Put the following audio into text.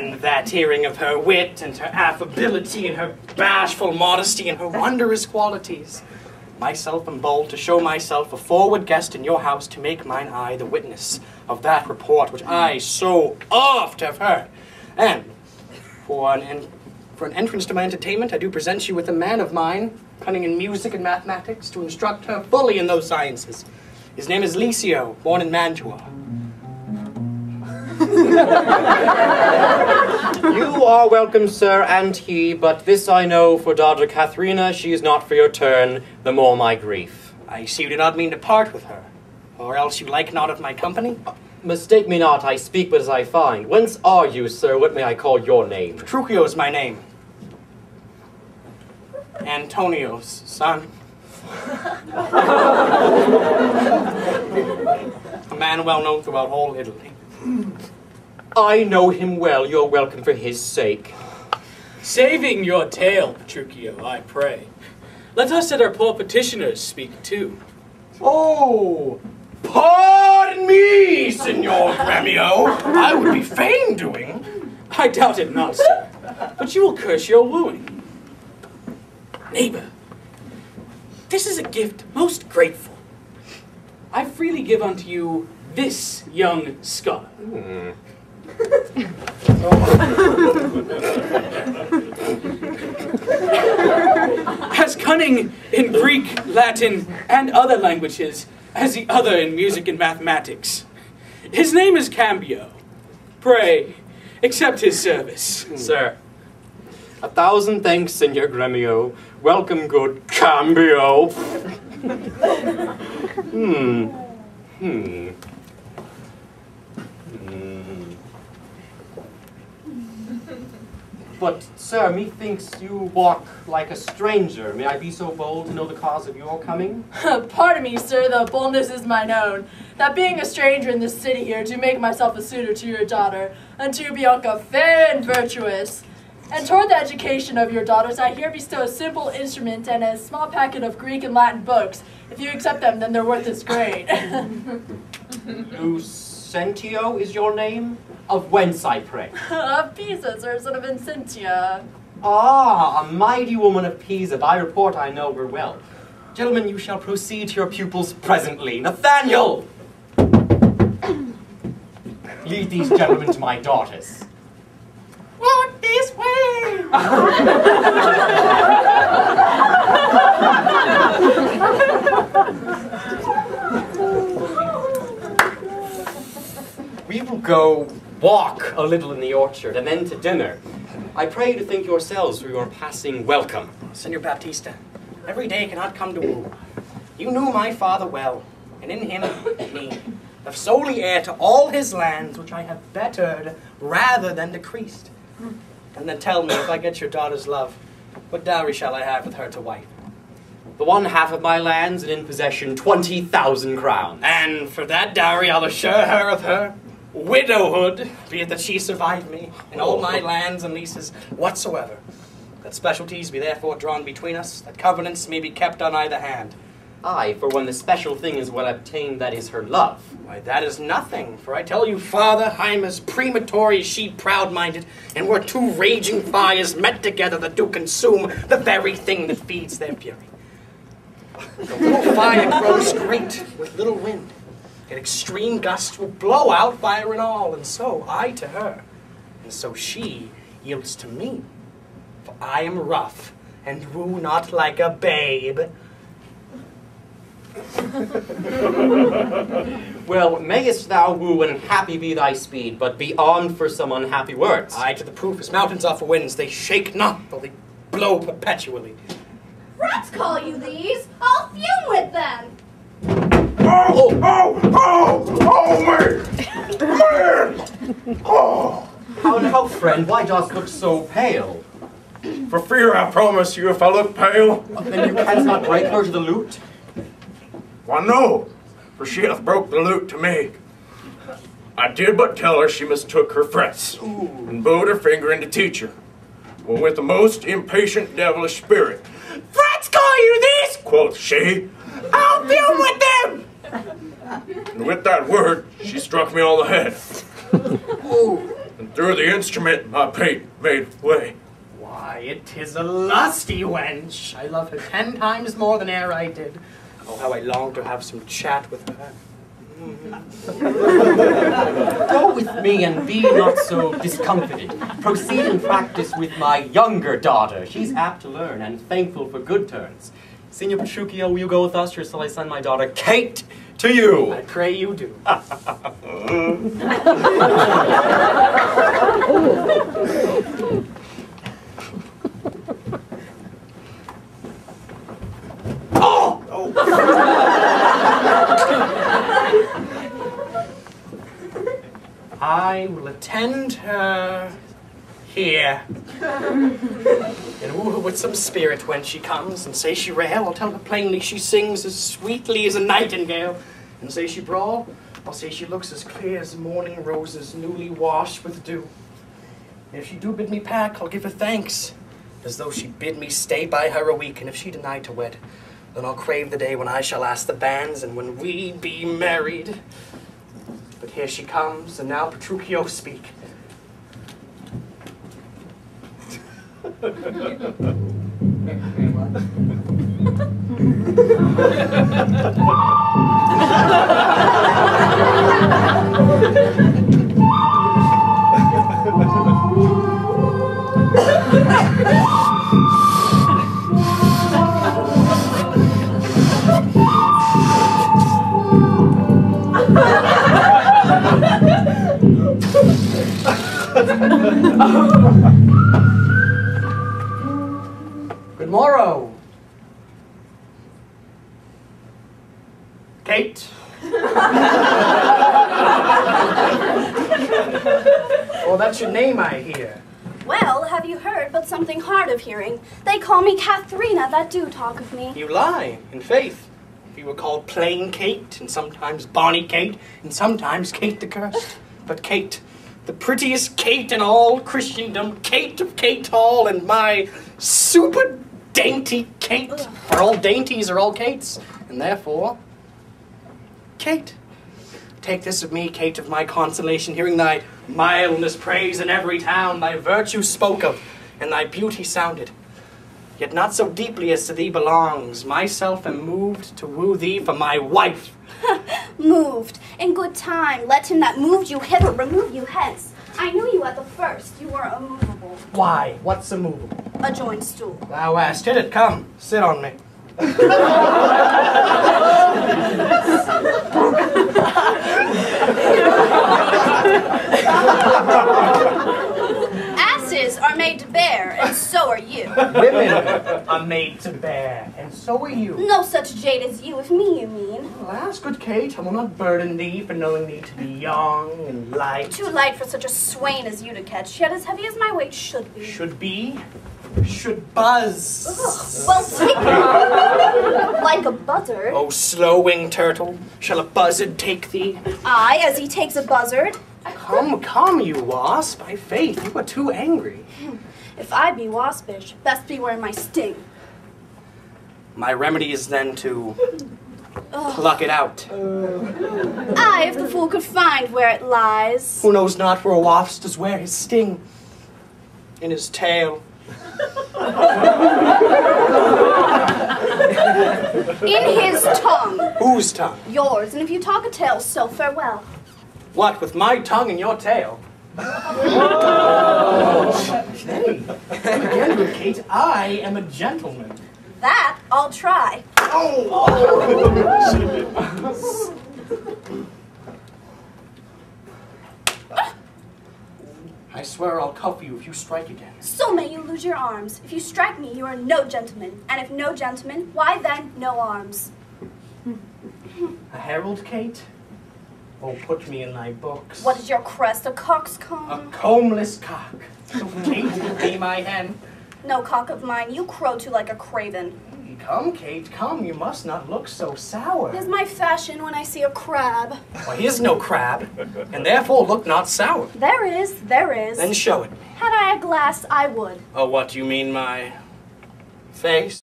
And that hearing of her wit and her affability and her bashful modesty and her wondrous qualities, myself am bold to show myself a forward guest in your house to make mine eye the witness of that report which I so oft have heard. And for an entrance to my entertainment, I do present you with a man of mine, cunning in music and mathematics, to instruct her fully in those sciences. His name is Licio, born in Mantua. You are welcome, sir, and he, but this I know for daughter Katharina, she is not for your turn, the more my grief. I see you do not mean to part with her, or else you like not of my company? Mistake me not, I speak but as I find. Whence are you, sir? What may I call your name? Petruchio is my name. Antonio's son. A man well known throughout all Italy. I know him well. You're welcome for his sake. Saving your tale, Petruchio, I pray. Let us and our poor petitioners speak too. Oh, pardon me, Signor Gremio. I would be fain doing. I doubt it not, sir, but you will curse your wooing. Neighbor, this is a gift most grateful. I freely give unto you this young scholar. As cunning in Greek, Latin, and other languages as the other in music and mathematics. His name is Cambio. Pray, accept his service. Sir, 1,000 thanks, Signor Gremio. Welcome, good Cambio. But, sir, methinks you walk like a stranger. May I be so bold to know the cause of your coming? Pardon me, sir, the boldness is mine own. That being a stranger in this city here, to make myself a suitor to your daughter, and to Bianca fair and virtuous. And toward the education of your daughters, I here bestow a simple instrument and a small packet of Greek and Latin books. If you accept them, then their worth is great. Lucentio is your name? Of whence, I pray? Of Pisa, sir, son of Vincentia. Ah, a mighty woman of Pisa. By report I know her well. Gentlemen, you shall proceed to your pupils presently. Nathaniel! Lead these gentlemen to my daughters. Walk this way! We will go walk a little in the orchard, and then to dinner. I pray you to think yourselves for your passing welcome. Senor Baptista, every day cannot come to woo. You knew my father well, and in him, me, of solely heir to all his lands, which I have bettered rather than decreased. And then tell me, if I get your daughter's love, what dowry shall I have with her to wife? The one half of my lands, and in possession 20,000 crowns. And for that dowry I'll assure her of her widowhood, be it that she survived me, in all my lands and leases whatsoever. That specialties be therefore drawn between us, that covenants may be kept on either hand. Aye, for when the special thing is well obtained, that is her love. Why, that is nothing, for I tell you, father, I'm as premature as she proud-minded, and where two raging fires met together that do consume the very thing that feeds their fury. The little fire grows great with little wind, and extreme gusts will blow out fire and all, and so I to her, and so she yields to me. For I am rough, and woo not like a babe. Well, mayest thou woo, and happy be thy speed, but be armed for some unhappy words. Aye, to the proof, as mountains are for winds, they shake not, though they blow perpetually. Rats call you these. I'll fume with them. Oh, man! Oh! How now, friend, why dost look so pale? For fear, I promise you, if I look pale. Then you canst not break her to the lute? Why, no, for she hath broke the lute to me. I did but tell her she mistook her frets, and bowed her finger in to teach her. Well, with the most impatient devilish spirit, "Frets call you these," quoth she, "I'll deal with them!" And with that word, she struck me on the head. and through the instrument my pate made way. Why, it is a lusty wench. I love her 10 times more than e'er I did. Oh, how I long to have some chat with her. Go with me and be not so discomfited. Proceed and practice with my younger daughter. She's apt to learn and thankful for good turns. Signor Petruchio, will you go with us, or shall I send my daughter Kate to you? I pray you do. I will attend her here. And woo her with some spirit when she comes, and say she rail, I'll tell her plainly she sings as sweetly as a nightingale. And say she brawl, I'll say she looks as clear as morning roses newly washed with dew. And if she do bid me pack, I'll give her thanks, as though she bid me stay by her a week. And if she deny to wed, then I'll crave the day when I shall ask the banns, and when we be married. But here she comes, and now Petruchio speak. Good morrow, Kate. Oh, that's your name, I hear. Well, have you heard but something hard of hearing? They call me Katharina that do talk of me. You lie, in faith. You were called plain Kate, and sometimes bonny Kate, and sometimes Kate the Cursed. But Kate, the prettiest Kate in all Christendom, Kate of Kate Hall, and my super dainty Kate. For all dainties are all Kates, and therefore, Kate. Take this of me, Kate, of my consolation, hearing thy mildness praised in every town, thy virtue spoke of, and thy beauty sounded. Yet not so deeply as to thee belongs. Myself am moved to woo thee for my wife. Moved. In good time, let him that moved you hither remove you hence. I knew you at the first. You were immovable. Why? What's immovable? A joined stool. Thou hast hit it. Come, sit on me. Asses are made to bear, and so are you. Women are made to bear, and so are you. No such jade as you, if me you mean. Alas, good Kate, I will not burden thee for knowing thee to be young and light. Too light for such a swain as you to catch, yet as heavy as my weight should be. Should be? Should buzz. Ugh. Well, take it. Like a buzzard. Oh, slow-winged turtle, shall a buzzard take thee? Aye, as he takes a buzzard. Come, come, you wasp. By faith, you are too angry. If I be waspish, best beware my sting. My remedy is then to pluck it out. Aye, if the fool could find where it lies. Who knows not where a wasp does wear his sting? In his tail. In his tongue. Whose tongue? Yours, and if you talk a tale, so farewell. What, with my tongue in your tail? Nay, again, good Kate, I am a gentleman. That I'll try. I swear I'll cuff you if you strike again. So may you lose your arms. If you strike me, you are no gentleman. And if no gentleman, why then no arms? A herald, Kate? Oh, put me in thy books. What is your crest, a coxcomb? A combless cock. So Kate will be my hen. No cock of mine, you crow too like a craven. Come, Kate, come. You must not look so sour. It is my fashion when I see a crab. Well, here's no crab, and therefore look not sour. There is, there is. Then show it. Had I a glass, I would. Oh, what, do you mean my face?